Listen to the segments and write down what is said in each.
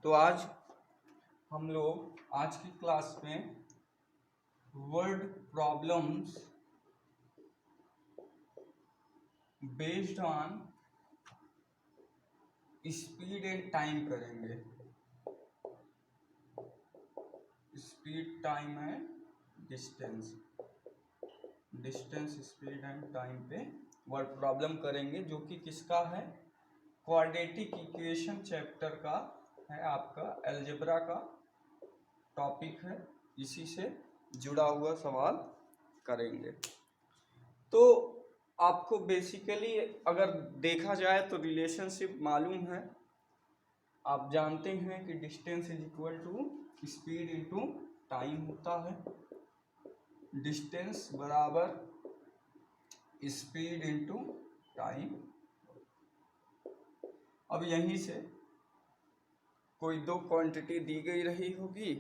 तो आज हम लोग आज की क्लास में word problems based on speed and time करेंगे। Speed, time and distance, speed and time पे वर्ड प्रॉब्लम करेंगे, जो कि किसका है, क्वाड्रेटिक इक्वेशन चैप्टर का है, आपका अलजेब्रा का टॉपिक है। इसी से जुड़ा हुआ सवाल करेंगे। तो आपको बेसिकली अगर देखा जाए तो रिलेशनशिप मालूम है। आप जानते हैं कि distance is equal to speed into time होता है। डिस्टेंस बराबर स्पीड इनटू टाइम। अब यहीं से कोई दो क्वांटिटी दी गई रही होगी,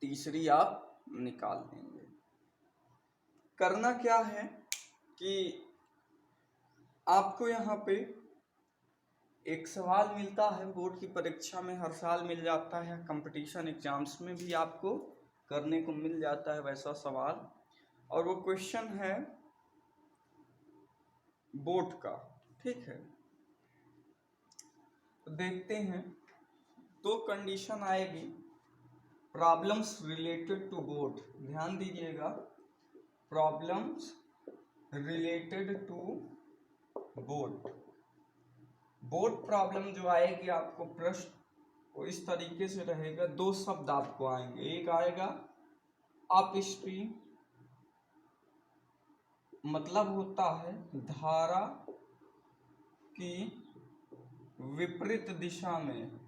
तीसरी आप निकाल देंगे। करना क्या है कि आपको यहाँ पे एक सवाल मिलता है, बोर्ड की परीक्षा में हर साल मिल जाता है, कंपटीशन एग्जाम्स में भी आपको करने को मिल जाता है वैसा सवाल। और वो क्वेश्चन है बोट का, ठीक है। तो देखते हैं, दो कंडीशन आएगी, प्रॉब्लम्स रिलेटेड टू बोट। ध्यान दीजिएगा, problems related to boat. Boat problem जो आएगी आपको प्रश्न वो इस तरीके से रहेगा, दो शब्द आपको आएंगे। एक आएगा अपस्ट्रीम, मतलब होता है धारा की विपरीत दिशा में,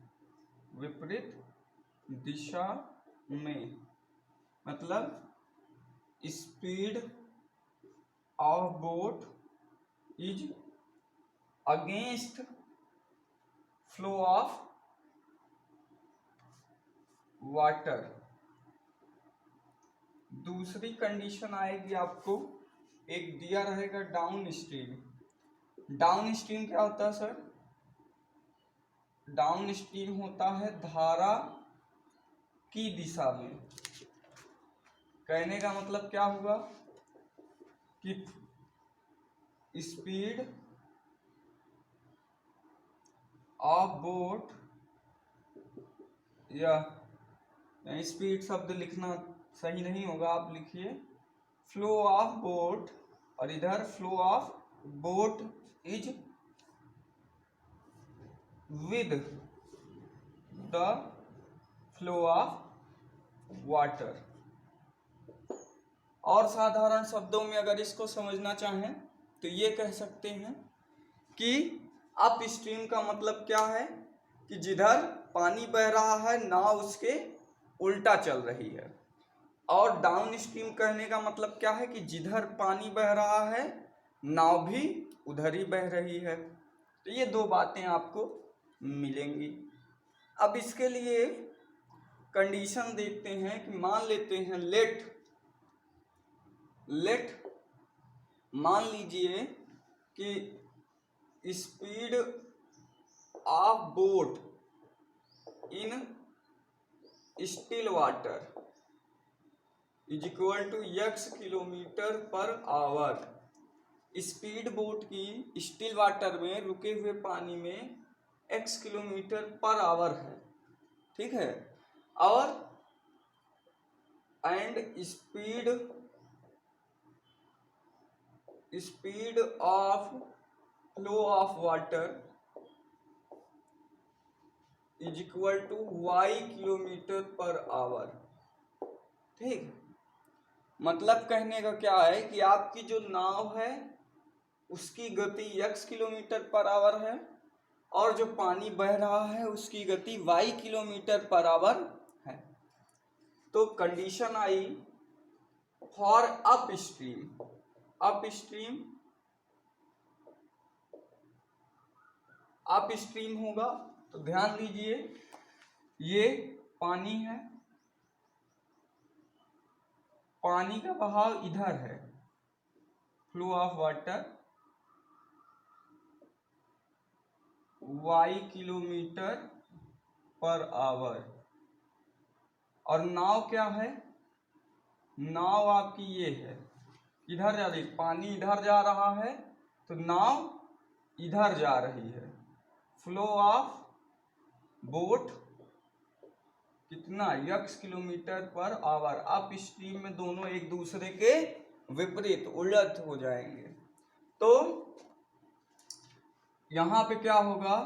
विपरीत दिशा में, मतलब speed of boat is against flow of water. दूसरी कंडीशन आएगी आपको, एक दिया रहेगा डाउन स्ट्रीम। डाउन स्ट्रीम क्या होता है सर? डाउन स्ट्रीम होता है धारा की दिशा में। कहने का मतलब क्या हुआ कि स्पीड ऑफ बोट, या स्पीड शब्द लिखना सही नहीं होगा, आप लिखिए फ्लो ऑफ बोट, और इधर flow of boat is with the flow of water. और साधारण शब्दों में अगर इसको समझना चाहें तो ये कह सकते हैं कि अप स्ट्रीम का मतलब क्या है कि जिधर पानी बह रहा है नाव उसके उल्टा चल रही है, और डाउन स्ट्रीम कहने का मतलब क्या है कि जिधर पानी बह रहा है नाव भी उधर ही बह रही है। तो ये दो बातें आपको मिलेंगी। अब इसके लिए कंडीशन देखते हैं कि मान लेते हैं लेट मान लीजिए कि speed of boat in still water is equal to x kilometre per hour. Speed boat की स्टिल वाटर में, रुके हुए पानी में x किलोमीटर पर आवर है, ठीक है। और and speed of flow of water is equal to y kilometre per hour, ठीक। मतलब कहने का क्या है कि आपकी जो नाव है उसकी गति x किलोमीटर पर आवर है, और जो पानी बह रहा है उसकी गति y किलोमीटर पर आवर है। तो condition I for up stream होगा। तो ध्यान दीजिए, ये पानी है, पानी का बहाव इधर है, flow of water y kilometre per our. और नाव क्या है, नाव आपकी ये है, इधर जा रही, पानी इधर जा रहा है तो नाव इधर जा रही है। फ्लो ऑफ बोट कितना, x kilometre per our. Up stream में दोनों एक दूसरे के विपरीत उलट हो जाएंगे। तो यहां पे क्या होगा,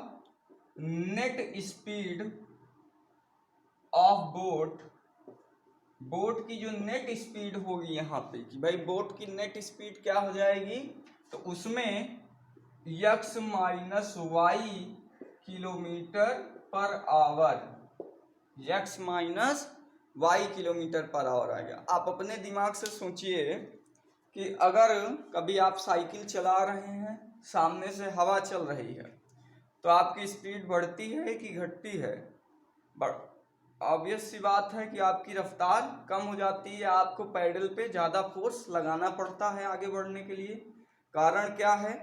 net speed of boat, boat की जो नेट स्पीड होगी यहाँ पे कि भाई बोट की नेट स्पीड क्या हो जाएगी, तो उसमें x minus Y kilometre per hour, x minus Y kilometre per hour आ गया। आप अपने दिमाग से सोचिए कि अगर कभी आप साइकिल चला रहे हैं, सामने से हवा चल रही है, तो आपकी स्पीड बढ़ती है कि घटती है, ऑब्वियस सी बात है कि आपकी रफ्तार कम हो जाती है, आपको पैडल पे ज़्यादा फोर्स लगाना पड़ता है आगे बढ़ने के लिए। कारण क्या है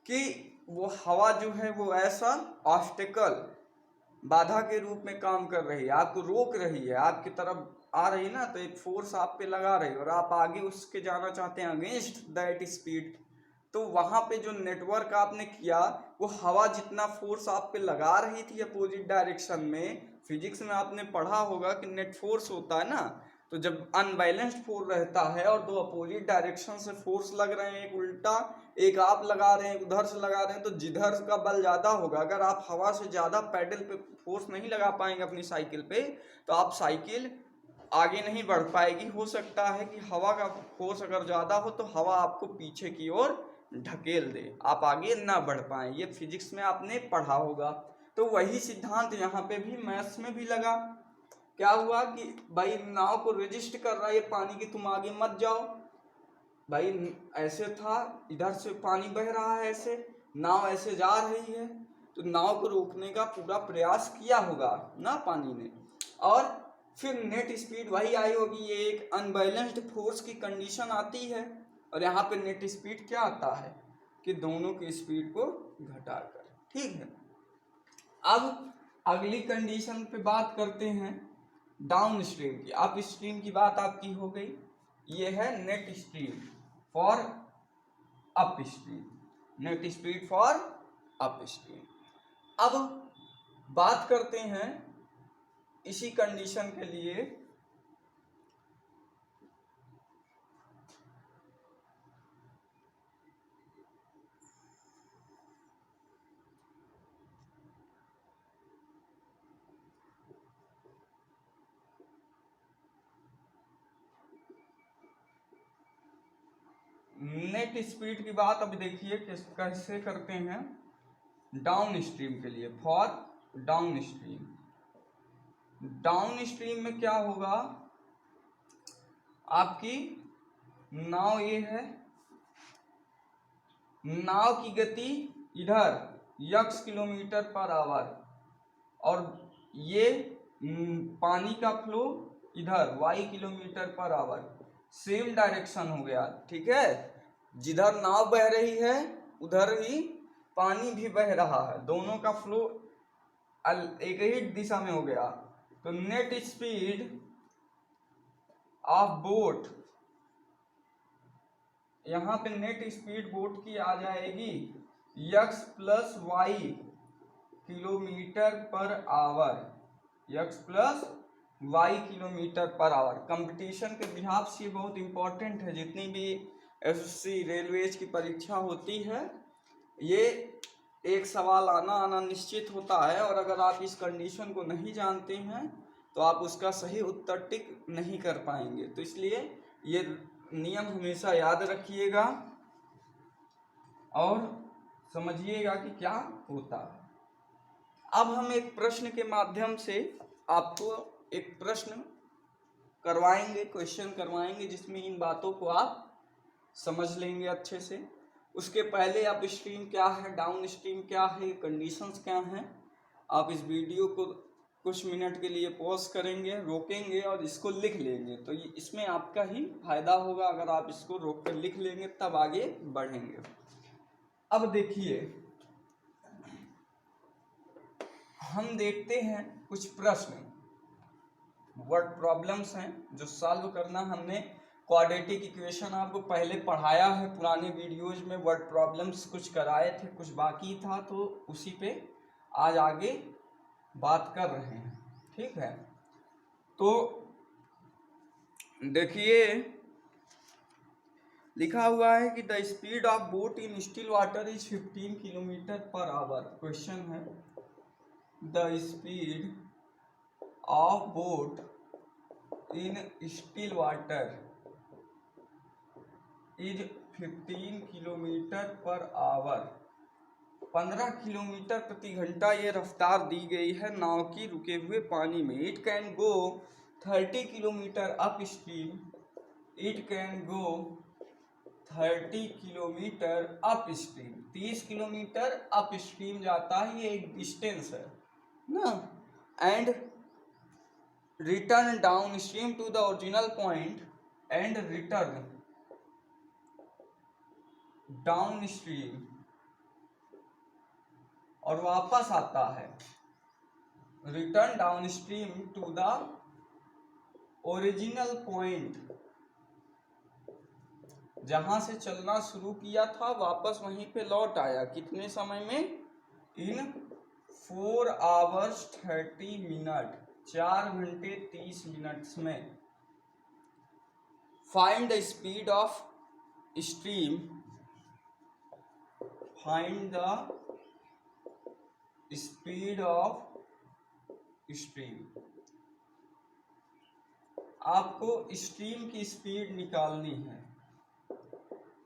कि वो हवा जो है वो ऐसा ऑब्स्टेकल, बाधा के रूप में काम कर रही है, आपको रोक रही है, आपकी तरफ आ रही है ना, तो एक फोर्स आप पे लगा रही है और आप आगे उसके जाना चाहते हैं अगेंस्ट दैट स्पीड। तो वहाँ पे जो नेटवर्क आपने किया, वो हवा जितना फोर्स आप पे लगा रही थी अपोजिट डायरेक्शन में, फिजिक्स में आपने पढ़ा होगा कि नेट फोर्स होता है ना, तो जब अनबैलेंस्ड फोर्स रहता है और दो अपोजिट डायरेक्शन से फोर्स लग रहे हैं, एक उल्टा एक आप लगा रहे हैं, उधर से लगा रहे हैं, तो जिधर का बल ज़्यादा होगा, अगर आप हवा से ज़्यादा पैडल पे फोर्स नहीं लगा पाएंगे अपनी साइकिल पे, तो आप साइकिल आगे नहीं बढ़ पाएगी। हो सकता है कि हवा का फोर्स अगर ज़्यादा हो तो हवा आपको पीछे की ओर ढकेल दे, आप आगे ना बढ़ पाए। ये फिजिक्स में आपने पढ़ा होगा। तो वही सिद्धांत यहाँ पे भी मैथ्स में भी लगा। क्या हुआ कि भाई नाव को रेजिस्ट कर रहा है ये पानी की, तुम आगे मत जाओ। भाई ऐसे था, इधर से पानी बह रहा है, ऐसे नाव ऐसे जा रही है, तो नाव को रोकने का पूरा प्रयास किया होगा ना पानी ने, और फिर नेट स्पीड वही आई होगी। ये एक अनबैलेंस्ड फोर्स की कंडीशन आती है, और यहाँ पे नेट स्पीड क्या आता है कि दोनों की स्पीड को घटाकर। ठीक है, अब अगली कंडीशन पे बात करते हैं डाउन स्ट्रीम की। अप स्ट्रीम की बात आपकी हो गई, ये है net speed for up stream, net speed for up stream. अब बात करते हैं इसी कंडीशन के लिए नेट स्पीड की बात। अब देखिए कैसे करते हैं डाउन स्ट्रीम के लिए, for down stream. Downstream में क्या होगा, आपकी नाव ये है, नाव की गति इधर x किलोमीटर पर आवर, और ये पानी का फ्लो इधर y kilometre per our, same direction हो गया। ठीक है, जिधर नाव बह रही है उधर ही पानी भी बह रहा है, दोनों का फ्लो एक ही दिशा में हो गया। तो नेट स्पीड ऑफ बोट, यहाँ पे नेट स्पीड बोट की आ जाएगी x plus Y kilometre per hour, x plus Y kilometre per hour. Competition के बिहाफ से बहुत इंपॉर्टेंट है, जितनी भी एसएससी रेलवेज की परीक्षा होती है, ये एक सवाल आना निश्चित होता है, और अगर आप इस कंडीशन को नहीं जानते हैं तो आप उसका सही उत्तर टिक नहीं कर पाएंगे। तो इसलिए ये नियम हमेशा याद रखिएगा और समझिएगा कि क्या होता है। अब हम एक प्रश्न के माध्यम से आपको एक प्रश्न करवाएंगे, क्वेश्चन करवाएंगे, जिसमें इन बातों को आप समझ लेंगे अच्छे से। उसके पहले अप स्ट्रीम क्या है, डाउन स्ट्रीम क्या है, कंडीशंस क्या हैं, आप इस वीडियो को कुछ मिनट के लिए पॉज करेंगे, रोकेंगे और इसको लिख लेंगे। तो इसमें आपका ही फायदा होगा, अगर आप इसको रोक कर लिख लेंगे तब आगे बढ़ेंगे। अब देखिए, हम देखते हैं कुछ प्रश्न, वर्ड प्रॉब्लम्स हैं जो सॉल्व करना। हमने क्वाड्रेटिक इक्वेशन आपको पहले पढ़ाया है, पुराने वीडियोज में वर्ड प्रॉब्लम्स कुछ कराए थे, कुछ बाकी था, तो उसी पे आज आगे बात कर रहे हैं। ठीक है, तो देखिए लिखा हुआ है कि the speed of boat in still water is 15 kilometre per hour. Question है the speed of boat in still water is 15 kilometre per hour. 15 kilometre प्रति घंटा ये रफ्तार दी गई है नाव की रुके हुए पानी में। It can go 30 kilometre upstream. It can go 30 kilometre upstream. 30 kilometre upstream जाता है, ये एक डिस्टेंस है ना। And return downstream to the original point and return downstream, और वापस आता है return downstream to the original point. जहां से चलना शुरू किया था वापस वहीं पे लौट आया। कितने समय में? इन 4 hours 30 minutes, 4 घंटे 30 मिनट्स में। Find the speed of stream. Find the speed of stream. आपको स्ट्रीम की स्पीड निकालनी है।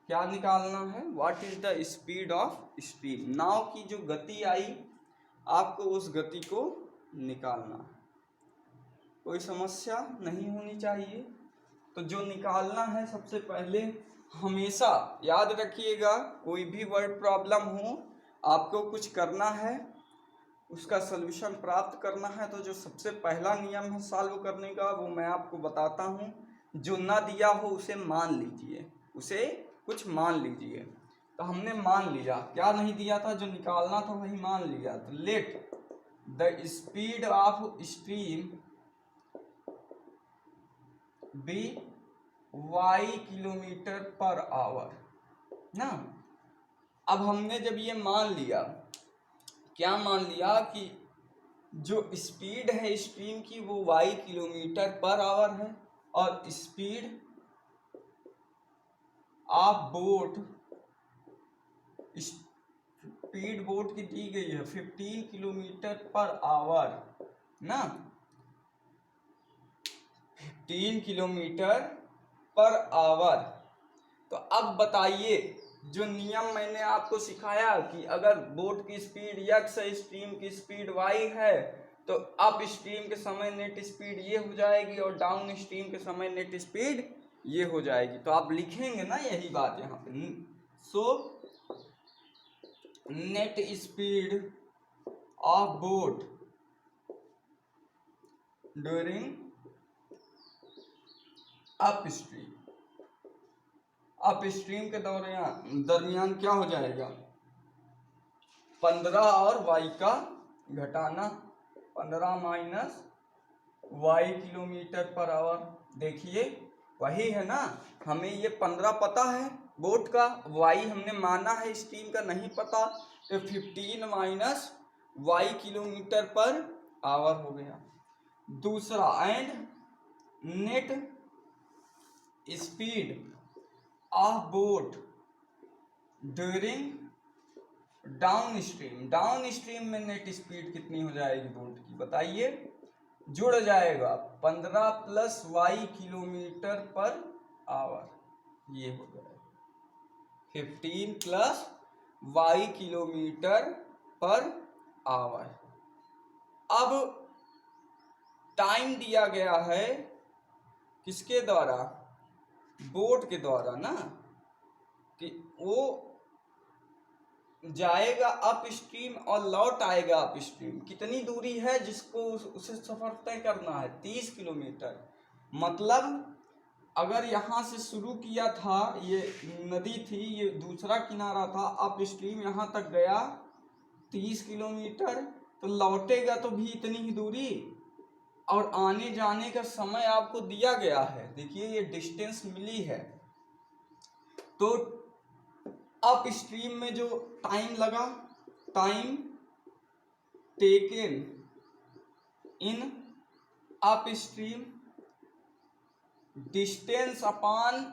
क्या निकालना है? What is the speed of stream. नाव की जो गति आई आपको उस गति को निकालना है। कोई समस्या नहीं होनी चाहिए। तो जो निकालना है सबसे पहले, हमेशा याद रखिएगा, कोई भी वर्ड प्रॉब्लम हो आपको कुछ करना है, उसका सलूशन प्राप्त करना है, तो जो सबसे पहला नियम है सॉल्व करने का वो मैं आपको बताता हूँ। जो ना दिया हो उसे मान लीजिए, उसे कुछ मान लीजिए। तो हमने मान लिया, क्या नहीं दिया था, जो निकालना था वही मान लिया। तो let the speed of stream be y kilometre per hour ना। अब हमने जब ये मान लिया, क्या मान लिया कि जो स्पीड है स्ट्रीम की वो y किलोमीटर पर आवर है, और speed of boat, speed boat की दी गई है 15 किलोमीटर पर आवर ना। 15 किलोमीटर पर आवर। तो अब बताइए, जो नियम मैंने आपको सिखाया कि अगर बोट की स्पीड x है, स्ट्रीम की स्पीड y है, तो अप स्ट्रीम के समय नेट स्पीड ये हो जाएगी और डाउन स्ट्रीम के समय नेट स्पीड ये हो जाएगी। तो आप लिखेंगे ना यही बात यहाँ पे। So net speed of boat during up stream. Up stream के दरमियान क्या हो जाएगा? 15 और y का घटाना, 15 minus y kilometre per our. देखिए वही है ना, हमें ये 15 पता है बोट का, y हमने माना है, स्ट्रीम का नहीं पता। तो 15 minus y kilometre per our हो गया। दूसरा, and net speed of boat during down stream. Downstream में नेट स्पीड कितनी हो जाएगी बोट की, बताइए? जुड़ जाएगा 15 plus y kilometre per our, ये हो जाएगा 15 plus y kilometre per our. अब टाइम दिया गया है किसके द्वारा? बोट के द्वारा ना, कि वो जाएगा अप स्ट्रीम और लौट आएगा अप स्ट्रीम। कितनी दूरी है जिसको उसे सफर तय करना है? 30 किलोमीटर। मतलब अगर यहाँ से शुरू किया था, ये नदी थी, ये दूसरा किनारा था, अप स्ट्रीम यहाँ तक गया 30 किलोमीटर, तो लौटेगा तो भी इतनी ही दूरी, और आने जाने का समय आपको दिया गया है। देखिए ये डिस्टेंस मिली है, तो अप स्ट्रीम में जो टाइम लगा, time taken in up stream distance upon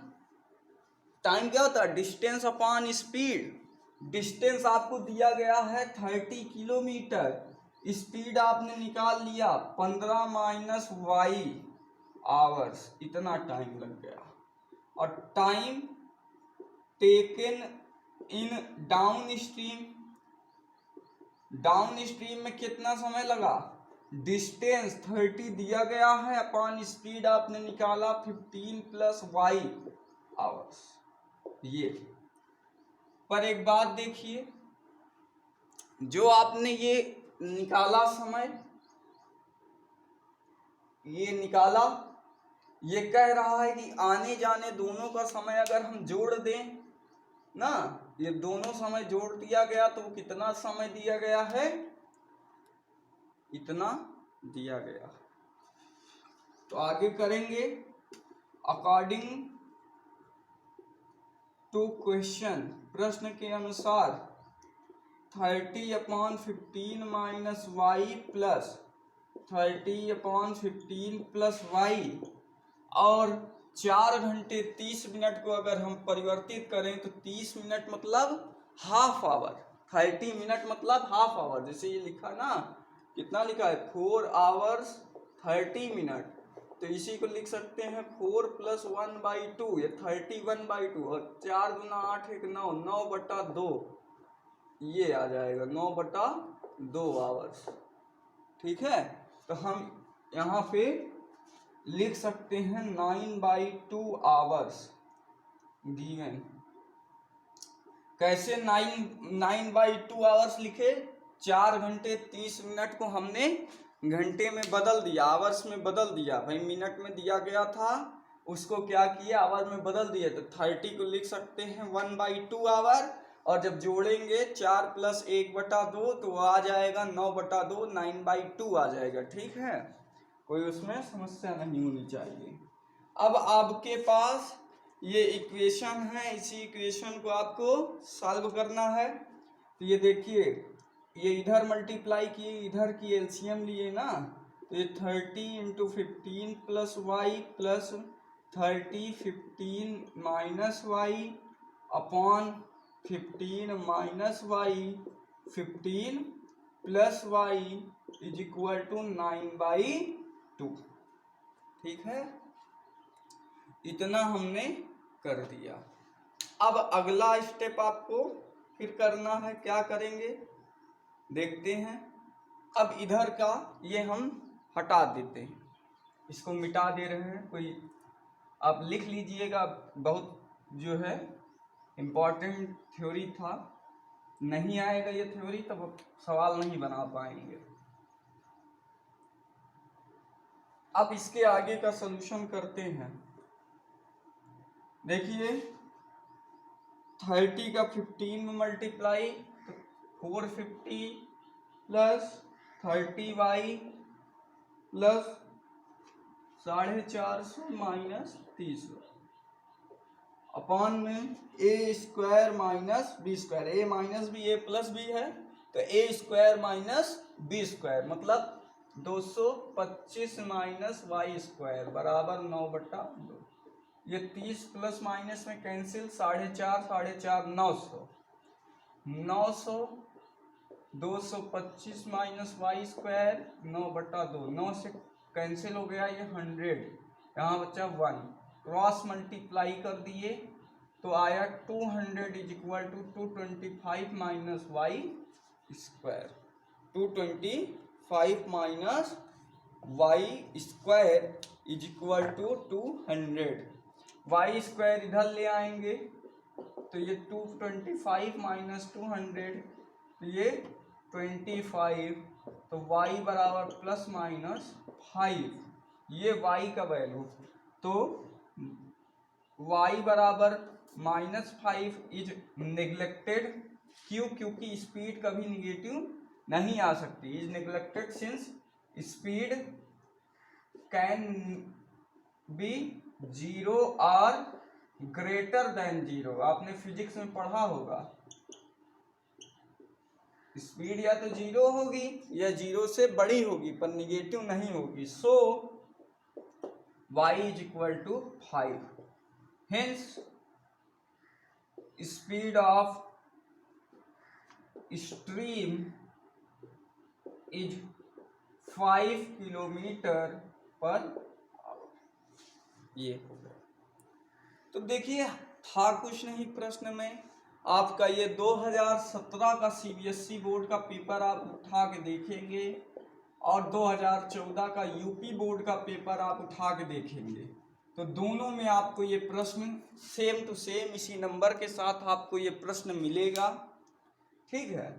time क्या होता है, डिस्टेंस अपॉन स्पीड। डिस्टेंस आपको दिया गया है 30 किलोमीटर, स्पीड आपने निकाल लिया 15 माइनस वाई आवर्स, इतना टाइम लग गया। और time taken in downstream, downstream में कितना समय लगा, डिस्टेंस 30 दिया गया है अपॉन स्पीड आपने निकाला 15 प्लस वाई आवर्स। ये पर एक बात देखिए, जो आपने ये निकाला समय, ये निकाला, ये कह रहा है कि आने जाने दोनों का समय अगर हम जोड़ दें ना, ये दोनों समय जोड़ दिया गया तो कितना समय दिया गया है, इतना दिया गया। तो आगे करेंगे, अकॉर्डिंग टू क्वेश्चन, प्रश्न के अनुसार 30/15 minus Y plus 30/15 plus Y, और 4 घंटे 30 मिनट को अगर हम परिवर्तित करें तो 30 मिनट मतलब हाफ आवर, 30 मिनट मतलब हाफ आवर। जैसे ये लिखा ना, कितना लिखा है 4 आवर्स 30 मिनट, तो इसी को लिख सकते हैं 4 + 1/2, ये 31/2, और 4 दूना 8 1 9, 9/2 ये आ जाएगा 9/2 आवर्स। ठीक है, तो हम यहाँ पे लिख सकते हैं 9/2 आवर्स गिवन। कैसे 9/2 आवर्स लिखे, 4 घंटे 30 मिनट को हमने घंटे में बदल दिया, आवर्स में बदल दिया। भाई मिनट में दिया गया था, उसको क्या किया, आवर में बदल दिया। तो 30 को लिख सकते हैं 1/2 आवर, और जब जोड़ेंगे 4 + 1/2 तो आ जाएगा 9/2, 9/2 आ जाएगा। ठीक है, कोई उसमें समस्या नहीं होनी चाहिए। अब आपके पास ये इक्वेशन है, इसी इक्वेशन को आपको सॉल्व करना है। तो ये देखिए, ये इधर मल्टीप्लाई किए, इधर की एलसीएम लिए ना, तो ये 30 × 15 + Y plus 30 15 minus Y upon 15 minus Y 15 plus Y is equal to 9/2। ठीक है, इतना हमने कर दिया। अब अगला स्टेप आपको फिर करना है, क्या करेंगे देखते हैं। अब इधर का ये हम हटा देते हैं, इसको मिटा दे रहे हैं। कोई आप लिख लीजिएगा, बहुत जो है इम्पोर्टेंट थ्योरी था, नहीं आएगा ये थ्योरी तब सवाल नहीं बना पाएंगे। अब इसके आगे का सॉल्यूशन करते हैं। देखिए 30 का 15 में multiply, 450 plus 30y plus 450 minus 30 upon में a² minus b², a minus B a plus B है, तो a² माइनस b² मतलब 225 माइनस y² बराबर 9/2। ये 30 प्लस माइनस में कैंसिल, 4.5 900, 225 माइनस y² 9/2, 9 से कैंसिल हो गया, ये 100, यहाँ बचा 1, क्रॉस मल्टीप्लाई कर दिए तो आया 200 is equal to 225 minus y², 225 minus y² is equal to 200। y² इधर ले आएंगे तो ये 225 माइनस 200, तो ये 25, तो y बराबर प्लस माइनस 5, ये y का वैल्यू, तो y बराबर -5 इज नेग्लेक्टेड। क्यों? क्योंकि स्पीड कभी निगेटिव नहीं आ सकती, is neglected since speed can be 0 और ग्रेटर देन 0। आपने फिजिक्स में पढ़ा होगा, स्पीड या तो 0 होगी या 0 से बड़ी होगी पर निगेटिव नहीं होगी। So y is equal to 5, hence speed of stream is 5 kilometre per. ये हो गया। तो देखिए था कुछ नहीं प्रश्न में, आपका ये 2017 का सीबीएसई बोर्ड का पेपर आप उठा के देखेंगे और 2014 का यूपी बोर्ड का पेपर आप उठा के देखेंगे, तो दोनों में आपको ये प्रश्न सेम टू सेम इसी नंबर के साथ आपको ये प्रश्न मिलेगा। ठीक है,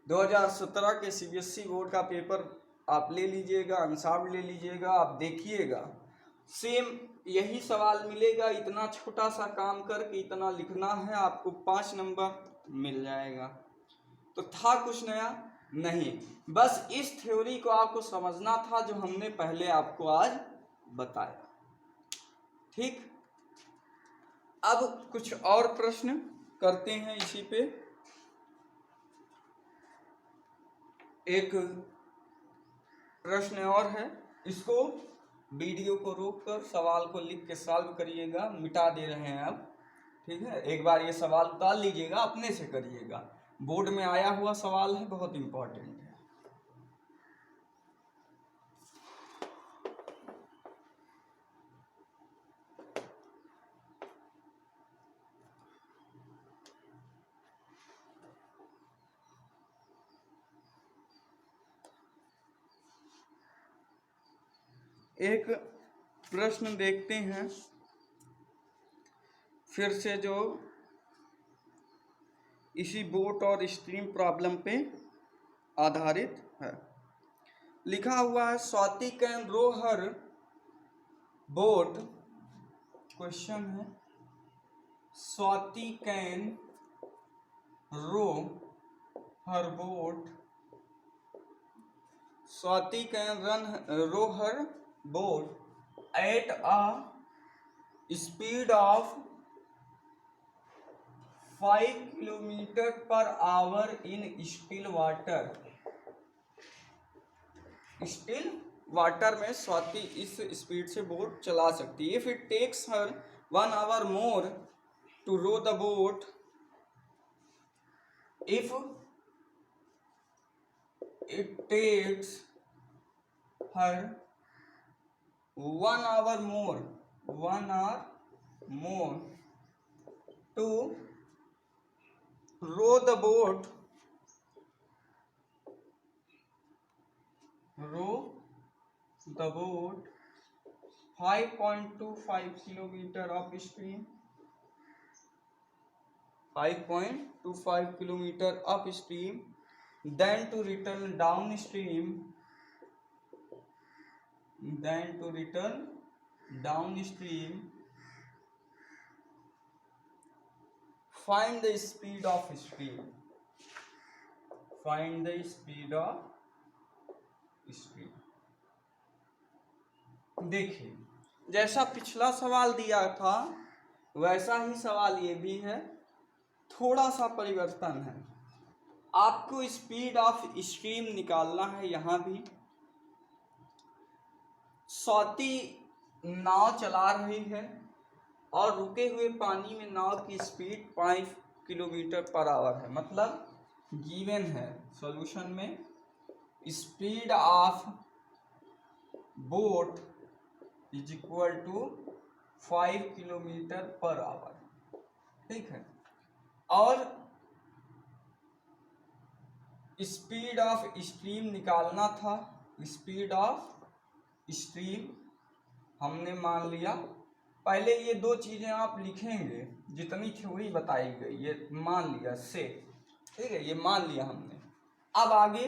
2017 के सीबीएसई बोर्ड का पेपर आप ले लीजिएगा, आंसर ले लीजिएगा, आप देखिएगा सेम यही सवाल मिलेगा। इतना छोटा सा काम करके इतना लिखना है, आपको 5 नंबर मिल जाएगा। तो था कुछ नया नहीं, बस इस थ्योरी को आपको समझना था जो हमने पहले आपको आज बताया। ठीक, अब कुछ और प्रश्न करते हैं इसी पे। एक प्रश्न और है, इसको वीडियो को रोककर सवाल को लिख के सॉल्व करिएगा, मिटा दे रहे हैं अब। ठीक है, एक बार ये सवाल उतार लीजिएगा, अपने से करिएगा, बोर्ड में आया हुआ सवाल है, बहुत इंपॉर्टेंट है। एक प्रश्न देखते हैं फिर से, जो इसी बोट और स्ट्रीम प्रॉब्लम पे आधारित है। लिखा हुआ है Swati can row her boat. Question है Swati can row her boat, Swati can row her boat at a speed of 5 kilometre per hour in still water. Still water में स्वाति इस स्पीड से बोट चला सकती है। If it takes her 1 hour more to row the boat, if it takes her 1 hour more to row the boat 5.25 kilometer upstream, 5.25 kilometer upstream, then to return downstream, find the speed of stream, देखिए जैसा पिछला सवाल दिया था वैसा ही सवाल ये भी है, थोड़ा सा परिवर्तन है। आपको स्पीड ऑफ स्ट्रीम निकालना है। यहाँ भी स्वाति नाव चला रही है और रुके हुए पानी में नाव की स्पीड 5 किलोमीटर पर आवर है, मतलब गिवन है सॉल्यूशन में speed of boat is equal to 5 kilometre per hour. ठीक है, और स्पीड ऑफ स्ट्रीम निकालना था। स्पीड ऑफ स्ट्रीम हमने मान लिया, पहले ये 2 चीजें आप लिखेंगे जितनी थ्योरी बताई गई, ये मान लिया से, ठीक है, ये मान लिया हमने। अब आगे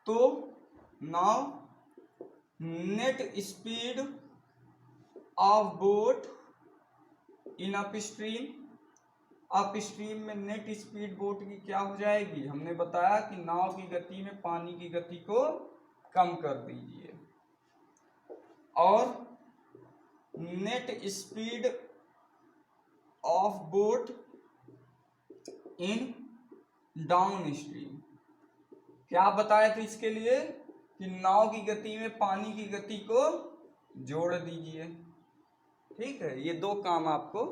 तो now net speed of boat in upstream, upstream में नेट स्पीड बोट की क्या हो जाएगी, हमने बताया कि नाव की गति में पानी की गति को कम कर दीजिए, और net speed of boat in down stream. क्या बताया था इसके लिए कि नाव की गति में पानी की गति को जोड़ दीजिए। ठीक है, ये दो काम आपको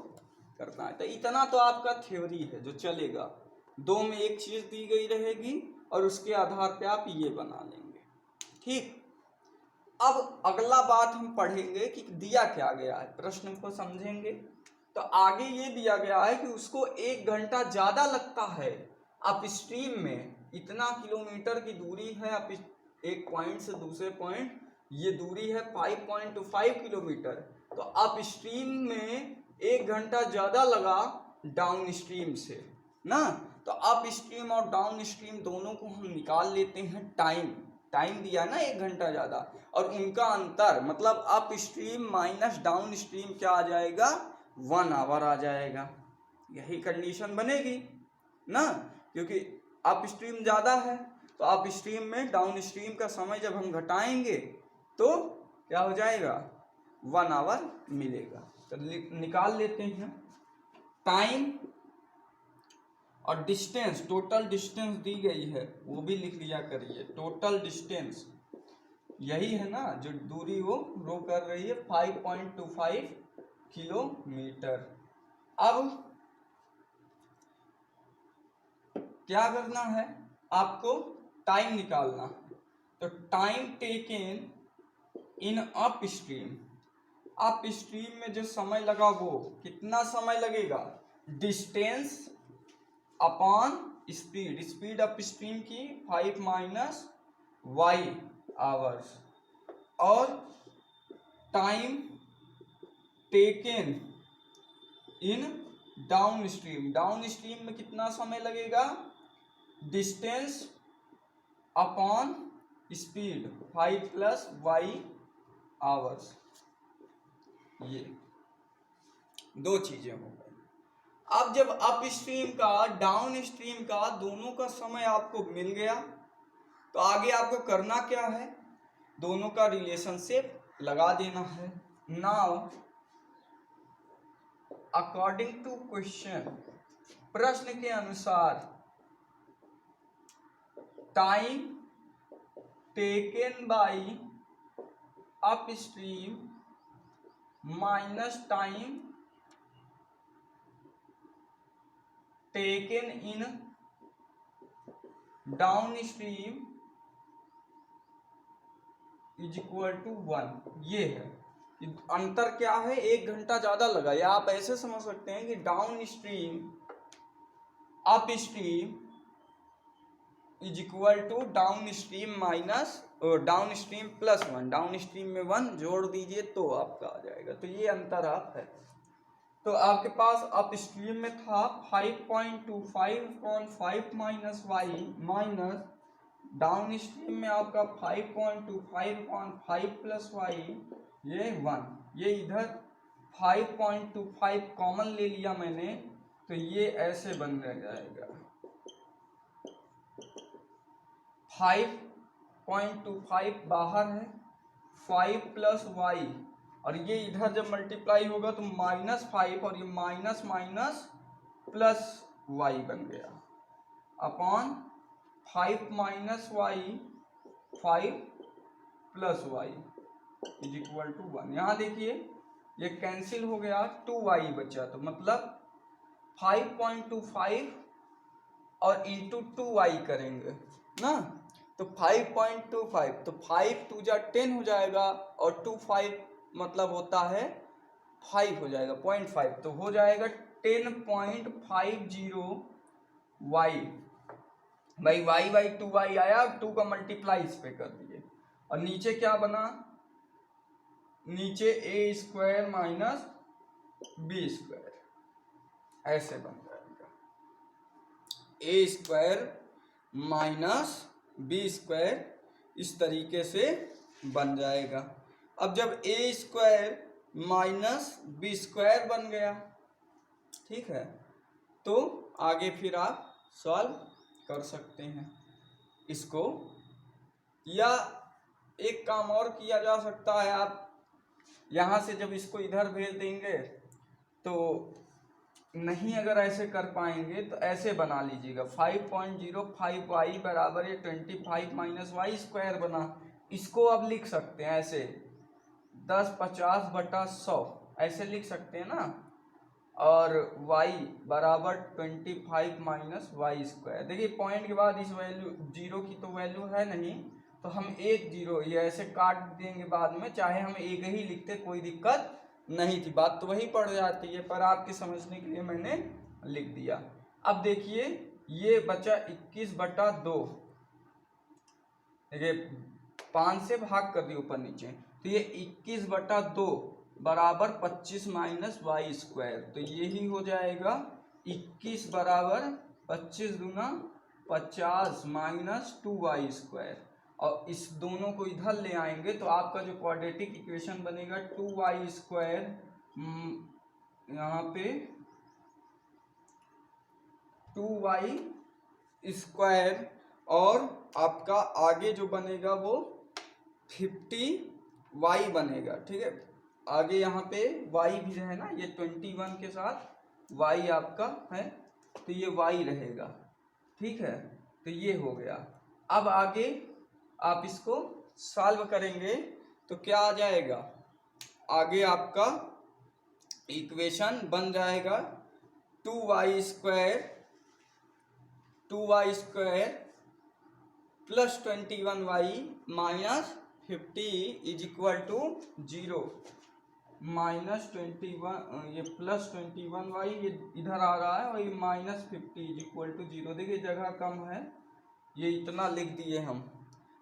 करना है। तो इतना तो आपका थ्योरी है जो चलेगा, दो में एक चीज दी गई रहेगी और उसके आधार पे आप ये बना लेंगे। ठीक, अब अगला बात हम पढ़ेंगे कि दिया क्या गया है, प्रश्न को समझेंगे। तो आगे ये दिया गया है कि उसको 1 घंटा ज्यादा लगता है अप स्ट्रीम में, इतना किलोमीटर की दूरी है अप एक पॉइंट से दूसरे पॉइंट, ये दूरी है 5.25 किलोमीटर। तो अप स्ट्रीम में 1 घंटा ज्यादा लगा डाउन स्ट्रीम से ना। तो अप स्ट्रीम और डाउन स्ट्रीम दोनों को हम निकाल लेते हैं, टाइम दिया ना 1 घंटा ज्यादा, और उनका अंतर मतलब up stream minus down stream क्या आ जाएगा, 1 आवर आ जाएगा। यही कंडीशन बनेगी ना, क्योंकि अप स्ट्रीम ज़्यादा है तो अप स्ट्रीम में डाउन स्ट्रीम का समय जब हम घटाएंगे तो क्या हो जाएगा, 1 आवर मिलेगा। तो निकाल लेते हैं। टाइम और डिस्टेंस, टोटल डिस्टेंस दी गई है वो भी लिख लिया करिए। टोटल डिस्टेंस यही है ना जो दूरी वो रो कर रही है, 5.25 किलोमीटर। अब क्या करना है, आपको टाइम निकालना है। तो time taken in upstream, upstream में जो समय लगा वो कितना समय लगेगा, distance upon speed, speed upstream की 5 माइनस वाई आवर्स, और time taken in downstream, downstream में कितना समय लगेगा, distance upon speed 5 plus Y hours. ये दो चीजें हो गई। अब जब अप स्ट्रीम का डाउन स्ट्रीम का दोनों का समय आपको मिल गया तो आगे आपको करना क्या है, दोनों का रिलेशनशिप लगा देना है। नाउ अकॉर्डिंग टू क्वेश्चन, प्रश्न के अनुसार time taken by upstream minus time taken in downstream is equal to 1। ये है कि अंतर क्या है, 1 घंटा ज्यादा लगा, या आप ऐसे समझ सकते हैं कि downstream upstream is equal to downstream minus downstream plus 1, downstream में 1 जोड़ दीजिए तो आपका आ जाएगा। तो ये अंतर आप है। तो आपके पास अप स्ट्रीम में था 5.25/5 minus Y, minus downstream में आपका 5.25/5 प्लस वाई, ये 1, ये इधर 5.25 कॉमन ले लिया मैंने, तो ये ऐसे बन जाएगा 5.25 बाहर है, 5 प्लस वाई, और ये इधर जब मल्टीप्लाई होगा तो -5, और ये माइनस माइनस प्लस वाई बन गया upon 5 minus Y 5 plus Y is equal to 1। यहाँ देखिए ये कैंसिल हो गया, 2y बचा, तो मतलब 5.25 और इंटू 2y करेंगे ना, तो 5.25, तो 5 2 जा 10 हो जाएगा, और 2 5 मतलब होता है 5 हो जाएगा 0.5, तो हो जाएगा 10.50 y भाई, y बाई 2y आया, 2 का मल्टीप्लाई इस पे कर दिए, और नीचे क्या बना, नीचे a square minus B square, ऐसे बन जाएगा a square minus B square, इस तरीके से बन जाएगा। अब जब a square minus B square बन गया, ठीक है, तो आगे फिर आप सॉल्व कर सकते हैं इसको। या एक काम और किया जा सकता है, आप यहाँ से जब इसको इधर भेज देंगे तो नहीं, अगर ऐसे कर पाएंगे तो ऐसे बना लीजिएगा 5.05y बराबर ये 25 माइनस वाई स्क्वायर बना। इसको आप लिख सकते हैं ऐसे 10/50/100 ऐसे लिख सकते हैं ना। और y बराबर 25 माइनस वाई स्क्वायर। देखिए पॉइंट के बाद इस वैल्यू जीरो की तो वैल्यू है नहीं, तो हम एक जीरो ये ऐसे काट देंगे बाद में, चाहे हम एक ही लिखते कोई दिक्कत नहीं थी, बात तो वही पड़ जाती है, पर आपके समझने के लिए मैंने लिख दिया। अब देखिए ये बचा 21/2, देखिए 5 से भाग कर दिए ऊपर नीचे, तो ये 21/2 बराबर 25 माइनस वाई स्क्वायर, तो यही हो जाएगा 21 बराबर 25 दूना 50 माइनस 2y स्क्वायर। और इस दोनों को इधर ले आएंगे तो आपका जो क्वाड्रेटिक इक्वेशन बनेगा 2y स्क्वायर, यहाँ पे 2y स्क्वायर, और आपका आगे जो बनेगा वो 50y बनेगा। ठीक है, आगे यहाँ पे y भी है ना, ये 21 के साथ y आपका है, तो ये y रहेगा। ठीक है, तो ये हो गया। अब आगे आप इसको सॉल्व करेंगे तो क्या आ जाएगा, आगे आपका इक्वेशन बन जाएगा 2y square plus 21y minus 50 is equal to 0। Minus 21 ये प्लस 21y ये इधर आ रहा है, और ये माइनस 50 इज इक्वल टू 0। देखिए जगह कम है, ये इतना लिख दिए हम।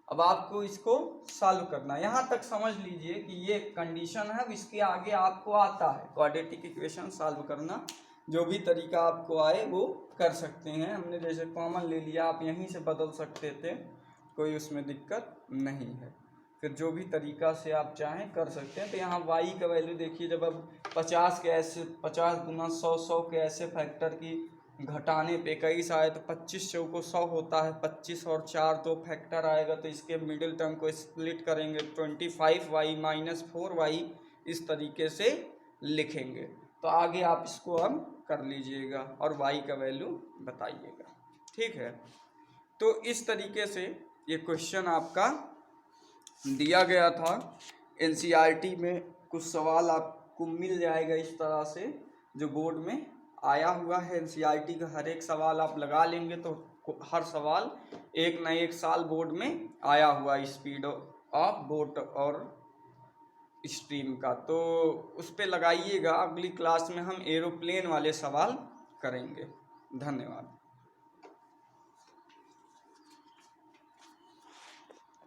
अब आपको इसको सॉल्व करना है, यहाँ तक समझ लीजिए कि ये कंडीशन है, इसके आगे आपको आता है क्वाड्रेटिक इक्वेशन सॉल्व करना। जो भी तरीका आपको आए वो कर सकते हैं, हमने जैसे कॉमन ले लिया, आप यहीं से बदल सकते थे, कोई उसमें दिक्कत नहीं है। फिर जो भी तरीका से आप चाहें कर सकते हैं। तो यहाँ y का वैल्यू देखिए, जब अब 50 के ऐसे 50 गुना 100 के ऐसे फैक्टर की घटाने पे कई आए तो 25 चौको 100 होता है, 25 और 4 तो फैक्टर आएगा, तो इसके मिडिल टर्म को स्प्लिट करेंगे 25y माइनस 4y, इस तरीके से लिखेंगे। तो आगे आप इसको अब कर लीजिएगा और y का वैल्यू बताइएगा। ठीक है, तो इस तरीके से ये क्वेश्चन आपका दिया गया था। एनसीईआरटी में कुछ सवाल आपको मिल जाएगा इस तरह से, जो बोर्ड में आया हुआ है। एनसीईआरटी का हर एक सवाल आप लगा लेंगे तो हर सवाल एक न एक साल बोर्ड में आया हुआ स्पीड ऑफ बोट और स्ट्रीम का, तो उस पर लगाइएगा। अगली क्लास में हम एरोप्लेन वाले सवाल करेंगे। धन्यवाद।